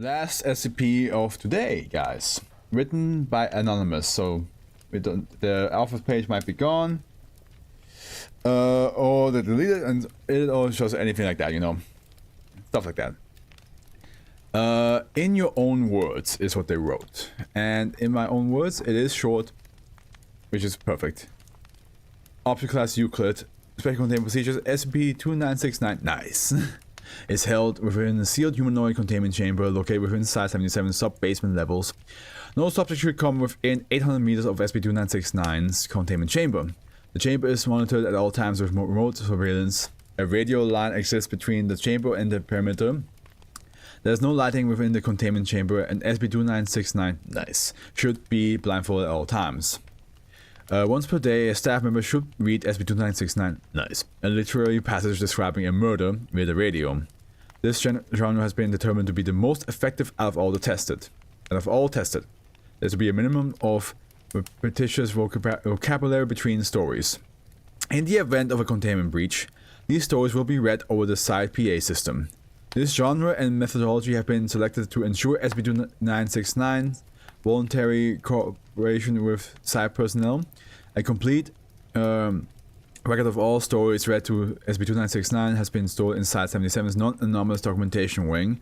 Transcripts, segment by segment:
Last SCP of today, guys. Written by Anonymous, so the alpha page might be gone. Or they deleted and it all shows anything like that, you know. Stuff like that. In your own words is what they wrote. And in my own words, it is short, which is perfect. Object class Euclid, special containment procedures, SCP-2969, nice. Is held within a sealed humanoid containment chamber located within Site-77 sub-basement levels. No subject should come within 800 meters of SCP-2969's containment chamber. The chamber is monitored at all times with remote surveillance. A radio line exists between the chamber and the perimeter. There is no lighting within the containment chamber, and SCP-2969, nice, should be blindfolded at all times. Once per day, a staff member should read SCP-2969, nice, a literary passage describing a murder via the radio. This genre has been determined to be the most effective out of all tested. There to be a minimum of repetitious vocabulary between stories. In the event of a containment breach, these stories will be read over the site PA system. This genre and methodology have been selected to ensure SCP-2969's voluntary cooperation with site personnel. A complete record of all stories read to SCP-2969 has been stored in Site-77's non-anomalous documentation wing.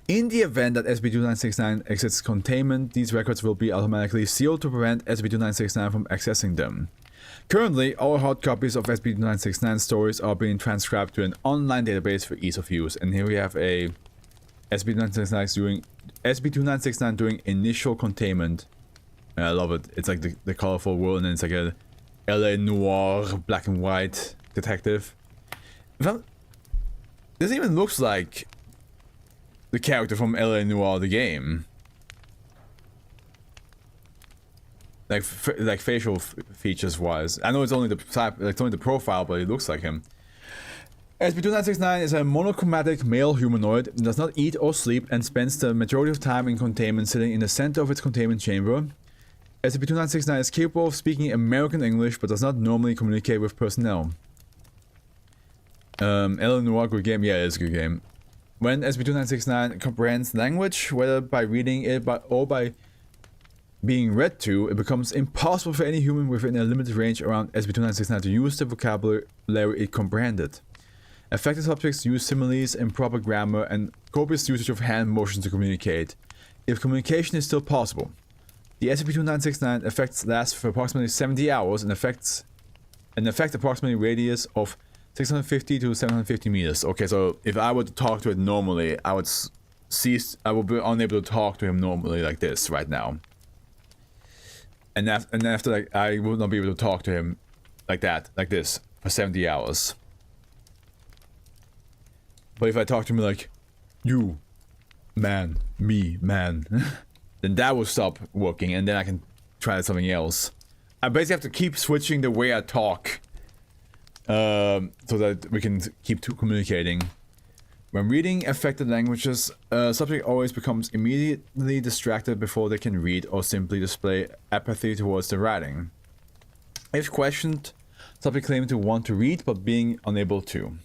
In the event that SCP-2969 exits containment, these records will be automatically sealed to prevent SCP-2969 from accessing them. Currently, all hard copies of SCP-2969 stories are being transcribed to an online database for ease of use. And here we have a SCP-2969 doing initial containment. I love it. It's like the colorful world, and then it's like a LA noir, black and white detective. This even looks like the character from LA Noir, the game. Like facial features wise. I know it's only the type, it's only the profile, but it looks like him. SCP-2969 is a monochromatic male humanoid, does not eat or sleep, and spends the majority of time in containment sitting in the center of its containment chamber. SCP-2969 is capable of speaking American English, but does not normally communicate with personnel. Eleanor, good game? Yeah, it is a good game. When SCP-2969 comprehends language, whether by reading it or by being read to, it becomes impossible for any human within a limited range around SCP-2969 to use the vocabulary it comprehended. Affected subjects use similes, improper grammar, and copious usage of hand motions to communicate, if communication is still possible. The SCP-2969 effects last for approximately 70 hours and affect approximately radius of 650 to 750 meters. Okay, so if I were to talk to it normally, I would be unable to talk to him normally like this right now. And after like, I would not be able to talk to him like that, like this, for 70 hours. But if I talk to him like, you, man, me, man, then that will stop working, and then I can try something else. I basically have to keep switching the way I talk, so that we can keep communicating. When reading affected languages, subject always becomes immediately distracted before they can read or simply display apathy towards the writing. If questioned, subject claims to want to read but being unable to.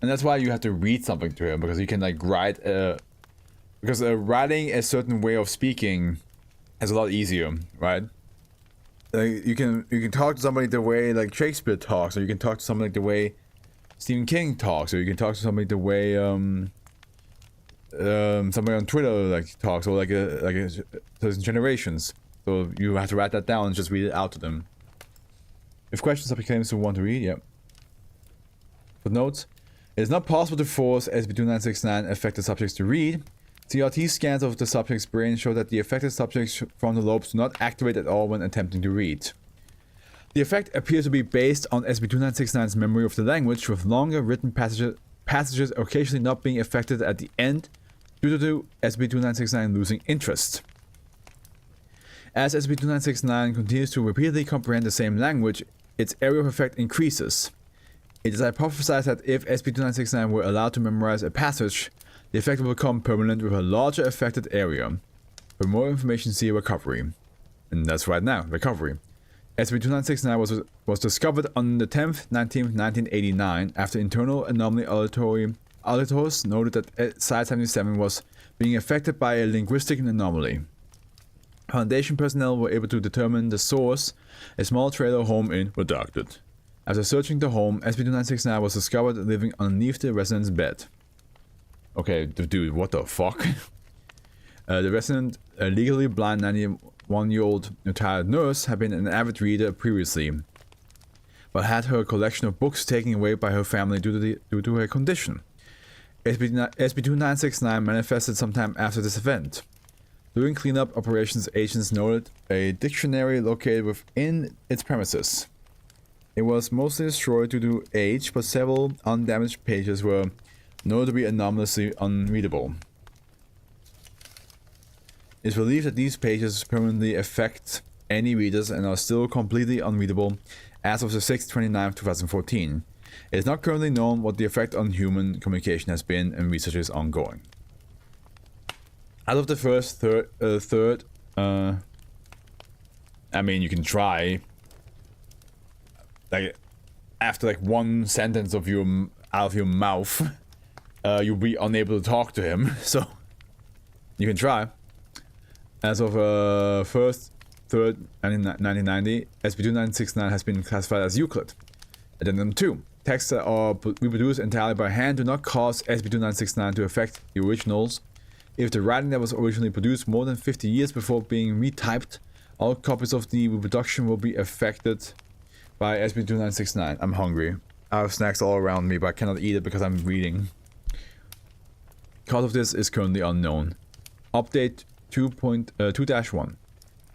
And that's why you have to read something to him, because you can like write because writing a certain way of speaking is a lot easier, right? Like you can talk to somebody the way like Shakespeare talks, or you can talk to somebody like the way Stephen King talks, or you can talk to somebody the way somebody on Twitter like talks, or like certain generations. So you have to write that down and just read it out to them. If questions subject claims to want to read, yep. Footnotes: it is not possible to force SCP-2969 affected subjects to read. CRT scans of the subject's brain show that the affected subject's frontal lobes do not activate at all when attempting to read. The effect appears to be based on SCP-2969's memory of the language, with longer written passages occasionally not being affected at the end due to SCP-2969 losing interest. As SCP-2969 continues to repeatedly comprehend the same language, its area of effect increases. It is hypothesized that if SCP-2969 were allowed to memorize a passage, the effect will become permanent with a larger affected area. For more information, see Recovery. And that's right now, Recovery. SCP-2969 was discovered on the 10th, 19th, 1989 after internal anomaly auditors noted that Site-77 was being affected by a linguistic anomaly. Foundation personnel were able to determine the source, a small trailer home in Redacted. After searching the home, SCP-2969 was discovered living underneath the resident's bed. Okay, dude, what the fuck? The resident, a legally blind 91-year-old retired nurse, had been an avid reader previously, but had her collection of books taken away by her family due to her condition. SCP-2969 manifested sometime after this event. During cleanup operations, agents noted a dictionary located within its premises. It was mostly destroyed due to age, but several undamaged pages were notably anomalously unreadable. It is believed that these pages permanently affect any readers and are still completely unreadable as of the 6th 2014. It is not currently known what the effect on human communication has been, and research is ongoing. Out of the first third, I mean, you can try. Like, after like one sentence of out of your mouth, you'll be unable to talk to him. So you can try. As of 1st 3rd 1990, SCP-2969 has been classified as Euclid. Addendum 2. Texts that are reproduced entirely by hand do not cause SCP-2969 to affect the originals. If the writing that was originally produced more than 50 years before being retyped, all copies of the reproduction will be affected by SCP-2969. I'm hungry. I have snacks all around me, but I cannot eat it because I'm reading. Cause of this is currently unknown. Update 2.2-1.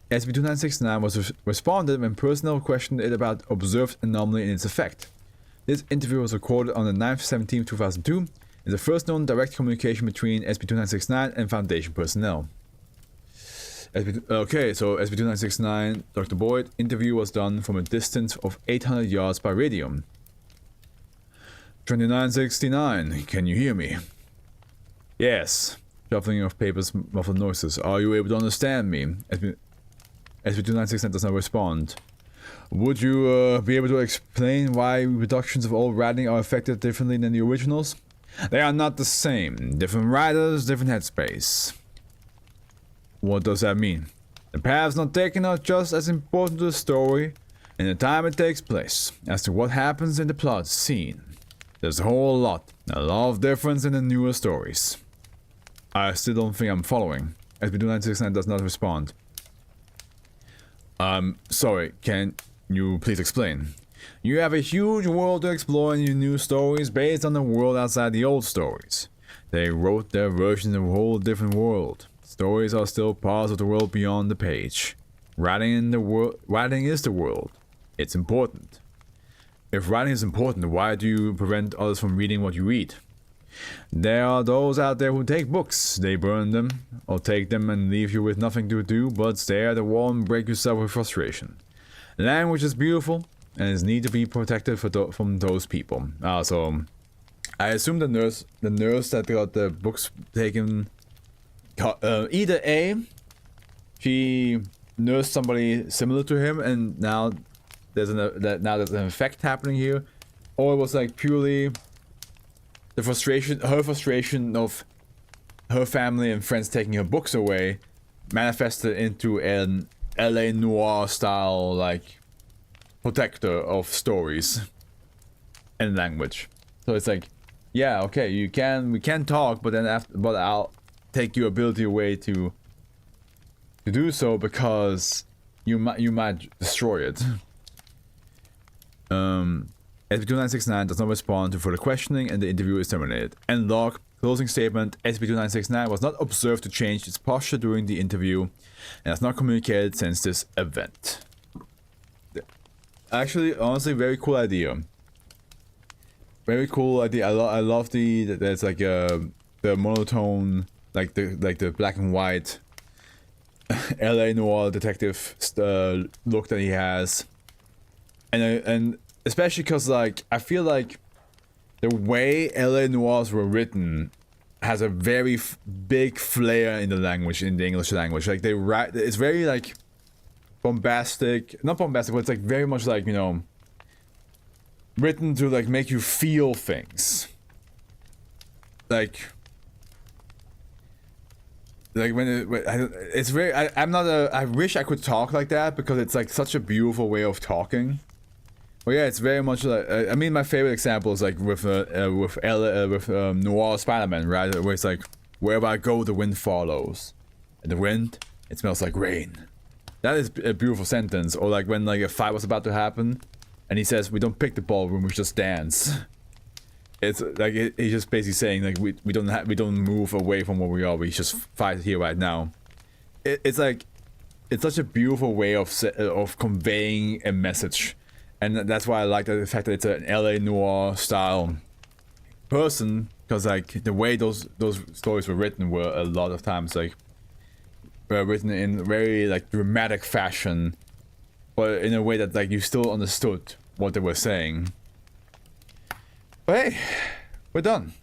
SCP-2969 was responded when personnel questioned it about observed anomaly in its effect. This interview was recorded on the 9th 2002. It's the first known direct communication between SCP-2969 and Foundation personnel. Okay, so SCP-2969, Dr. Boyd, interview was done from a distance of 800 yards by radio. 2969, can you hear me? Yes. Shuffling of papers, muffled noises. Are you able to understand me? SCP-2969 does not respond. Would you be able to explain why reproductions of old writing are affected differently than the originals? They are not the same. Different writers, different headspace. What does that mean? The paths not taken are just as important to the story and the time it takes place as to what happens in the plot scene. There's a lot of difference in the newer stories. I still don't think I'm following. SCP-2969 does not respond. Sorry, can you please explain? You have a huge world to explore in your new stories based on the world outside the old stories. They wrote their version of a whole different world. Stories are still parts of the world beyond the page. Writing is the world. It's important. If writing is important, why do you prevent others from reading what you read? There are those out there who take books, they burn them, or take them and leave you with nothing to do but stare at the wall and break yourself with frustration. Language is beautiful, and is need to be protected from those people. So I assume the nurse that got the books taken, either A, she nursed somebody similar to him, and now there's an effect happening here, or it was like purely the her frustration of her family and friends taking her books away manifested into an LA Noire style like protector of stories and language. So it's like, yeah, okay, we can talk, but then but I'll take your ability away to do so because you might destroy it. SCP-2969 does not respond to further questioning and the interview is terminated. End log. Closing statement. SCP-2969 was not observed to change its posture during the interview and has not communicated since this event. Actually, honestly, very cool idea. Very cool idea. I love there's like the monotone, like the black and white LA Noire detective look that he has, and especially because like I feel like the way LA Noirs were written has a very big flair in the language, in the English language. Like they write, it's very like bombastic, not bombastic, but it's like very much like, you know, written to like make you feel things. Like like when it's very. I'm not a. I wish I could talk like that because it's like such a beautiful way of talking. But yeah, it's very much like. I mean, my favorite example is like with Noir Spider-Man, right? Where it's like, wherever I go, the wind follows, and the wind, it smells like rain. That is a beautiful sentence. Or like when like a fight was about to happen, and he says, "We don't pick the ballroom, we just dance." It's like he's just basically saying like we don't move away from where we are. We just fight here right now. It's like it's such a beautiful way of conveying a message, and that's why I like the fact that it's an LA noir style person, because like the way those stories were written were a lot of times like were written in very like dramatic fashion, but in a way that like you still understood what they were saying. But hey, we're done.